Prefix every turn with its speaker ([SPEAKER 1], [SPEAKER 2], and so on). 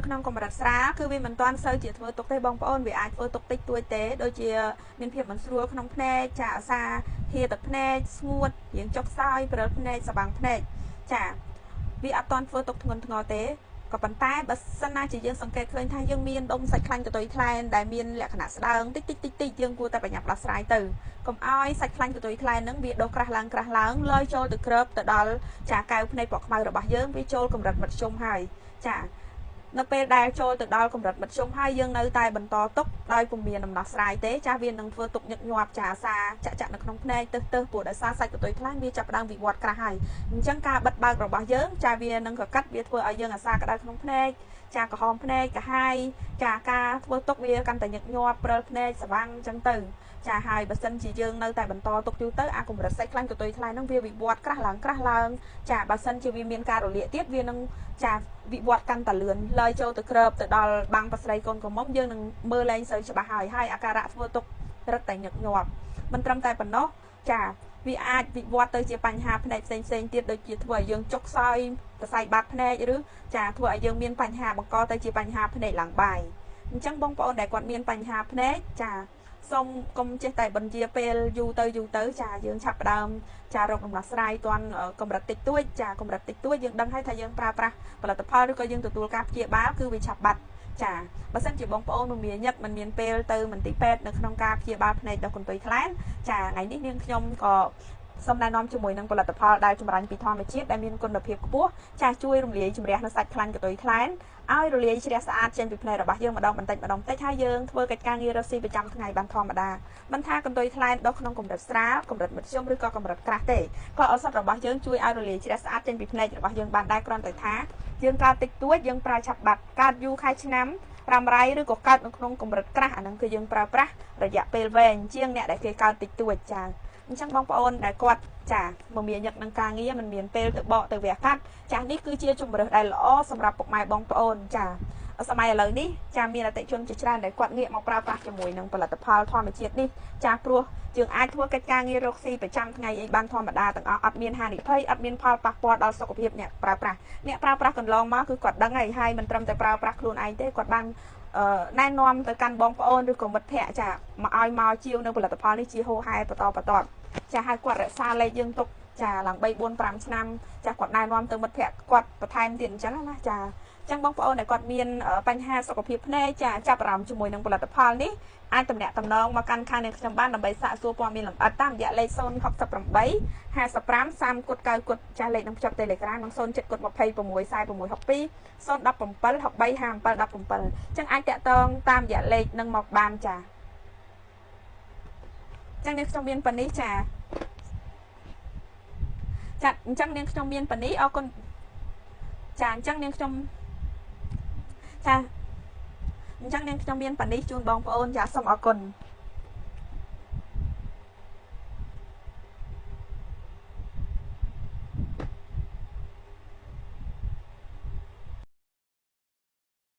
[SPEAKER 1] ក្នុងកម្រិតស្រាលគឺវាមិនទាន់សូវជាធ្វើទុកទេបងប្អូនវាអាចធ្វើទុកតិចតួចទេដូចជាមានភាពមិនស្រួលក្នុងភ្នែកចាអាសាហៀទឹកភ្នែកស្ងួតរៀងចុកខ្សោយព្រិលភ្នែកសបាំងភ្នែកចាវាអត់ទាន់ធ្វើទុកធ្ងន់ធ្ងរទេក៏ប៉ុន្តែបើសិនណាជាយើងសង្កេតឃើញថាយើងមានដុំសាច់ខ្លាញ់កតុយថ្លែនដែលមានលក្ខណៈស្ដើងតិចយើងគួរតែប្រញាប់ដោះស្រាយទៅកុំឲ្យសាច់ខ្លាញ់កតុយថ្លែនហ្នឹងវាដុសក្រាស់ឡើងលយចូលទៅគ្របទៅដល់ចាកែវភ្នែកពណ៌ខ្មៅរបស់យើងវាចូលកម្រិតមធ្យមហើយចានៅពេលដែលចូលទៅដល់កម្រិតមធ្យមហើយយើងនៅតែបន្តទុកដោយពុំមានដំណោះស្រាយទេចាវានឹងធ្វើទុកញឹកញាប់ចាអាសាចាក់នៅក្នុងភ្នែកទៅព្រោះដោយសារសាច់កតុយថ្លែនវាចាប់ផ្ដើមវិវត្តក្រាស់ហើយអញ្ចឹងការបិទបើករបស់យើងចាវានឹងកកាត់វាធ្វើឲ្យយើងអាសាក្តៅក្នុងភ្នែកចាក្រហមភ្នែកកាហាយចាការធ្វើទុកវាកាន់តែញឹកញាប់ព្រិលភ្នែកស្វាំងអញ្ចឹងទៅចាហើយបើសិនជាយើងនៅតែបន្តទុកយូរទៅអាកម្រិតសាច់ខ្លាញ់កតុយថ្លែនហ្នឹងវាវិវត្តក្រាស់ឡើងចាបើសិនជាវាមានការរលាកទៀតវានឹងចាវិវត្តកាន់តែលឿនឡើយចូលទៅគ្របទៅដល់បាំងប្រស្រីកូនក្រមុំយើងនឹងមើលលែងសូវច្បាស់ហើយអាការៈធ្វើទុករឹតតែញឹកញាប់មិនត្រឹមតែប៉ុណ្ណោះចាវាអាចវិវត្តទៅជាបញ្ហាភ្នែកផ្សេងទៀតដូចជាធ្វើឲ្យយើងចុកខ្សោយសរសៃបាតភ្នែកឬចាធ្វើឲ្យយើងមានបញ្ហាបង្កទៅជាបញ្ហាភ្នែកឡើងបាយអញ្ចឹងបងប្អូនដែលគាត់មានបញ្ហាភ្នែកចាសូមកុំចេះតែបញ្ជាពេលយូរទៅចាយើងឆាប់ផ្ដើមចារកដំណោះស្រាយទាន់កម្រិតតិចតួចចាកម្រិតតិចតួចយើងដឹងហើយថាយើងប្រើប្រាស់ផលិតផលឬក៏យើងទទួលការព្យាបាលគឺវាឆាប់បាត់ចាបើសិនជាបងប្អូនមិនមានញឹកមិនមានពេលទៅមន្ទីរពេទ្យនៅក្នុងការព្យាបាលភ្នែកដល់កន្ទុយថ្លែនចាថ្ងៃនេះនាងខ្ញុំក៏សូមណែនាំជាមួយនឹងផលិតផលដែលចម្រាញ់ពីធម្មជាតិដែលមានគុណភាពខ្ពស់ចាជួយរំលាយជំរះនៅសាច់ខ្លាញ់កតុយថ្លែនឲ្យរលាយជ្រះស្អាតចេញពីភ្នែករបស់យើងម្ដងបន្តិចហើយយើងធ្វើកិច្ចការងាររកស៊ីប្រចាំថ្ងៃបានធម្មតាមិនថាកន្ទុយថ្លែនដុសក្នុងកម្រិតស្រាលកម្រិតមធ្យមឬក៏កម្រិតក្រាស់ទេក៏ឱសថរបស់យើងជួយឲ្យរលាយជ្រះស្អាតចេញពីភ្នែករបស់យើងបានដែរគ្រាន់តែថាយើងកើតតិចតួចយើងប្រើឆាប់បាត់កើតយូរខែឆ្នាំរ៉ាំរ៉ៃឬក៏កើតនៅក្នុងកម្រិតក្រាស់អាហ្នឹងគឺយើងប្រើប្រាស់រយៈពេលវែងជាងអ្នកដែលគេកើតតិចតួចចាអញ្ចឹងបងប្អូនដែលគាត់ចាមមាញឹកនឹងការងារមិនមានពេលទៅបកទៅវះកាត់ចានេះគឺជាជម្រើសដែលល្អសម្រាប់ពុកម៉ែបងប្អូនចាសម័យឥឡូវនេះចាមានអតិថិជនជាច្រើនដែលគាត់ងាកមកប្រើប្រាស់ជាមួយនឹងផលិតផលធម្មជាតិនេះចាព្រោះយើងអាចធ្វើកិច្ចការងាររកស៊ីប្រចាំថ្ងៃអីបានធម្មតាទាំងអស់អត់មានហានិភ័យអត់មានផលប៉ះពាល់ដល់សុខភាពអ្នកប្រើប្រាស់កន្លងមកគឺគាត់ដឹងហើយមិនត្រឹមតែប្រើប្រាស់ខ្លួនឯងទេគាត់បានណែនាំទៅកាន់បងប្អូនឬក៏មិត្តភ័ក្តិចាមកឲ្យមកជាវនៅផលិតផលនេះជាហូរហែបន្តចាឲ្យគាត់រក្សាលេខយើងទុកចាឡើង3 4 5ឆ្នាំចាគាត់ណែនាំទៅមិត្តភ័ក្តិគាត់បន្ថែមទៀតអញ្ចឹងណាចាអញ្ចឹងបងប្អូនដែលគាត់មានបញ្ហាសុខភាពភ្នែកចាចាប់អារម្មណ៍ជាមួយនឹងផលិតផលនេះអាចទំនាក់ទំនងមកកាន់ខាងនាងខ្ញុំបានដើម្បីសាកសួរព័ត៌មានលម្អិតតាមរយៈលេខ068 55 30 គុត 9 គុតចាស់លេខនឹងភ្ជាប់ Telegram និង07 គុត 26 46 62 017 63 57 17អញ្ចឹងអាចតាក់ទងតាមរយៈលេខនឹងមកបានចាអញ្ចឹងនាងខ្ញុំមានប៉ុណ្នេះចាអញ្ចឹងនាងខ្ញុំមានប៉ុណ្នេះអរគុណចាអញ្ចឹងនាងខ្ញុំមានប៉ុណ្នេះជូនបងប្អូនចាសូមអរគុណ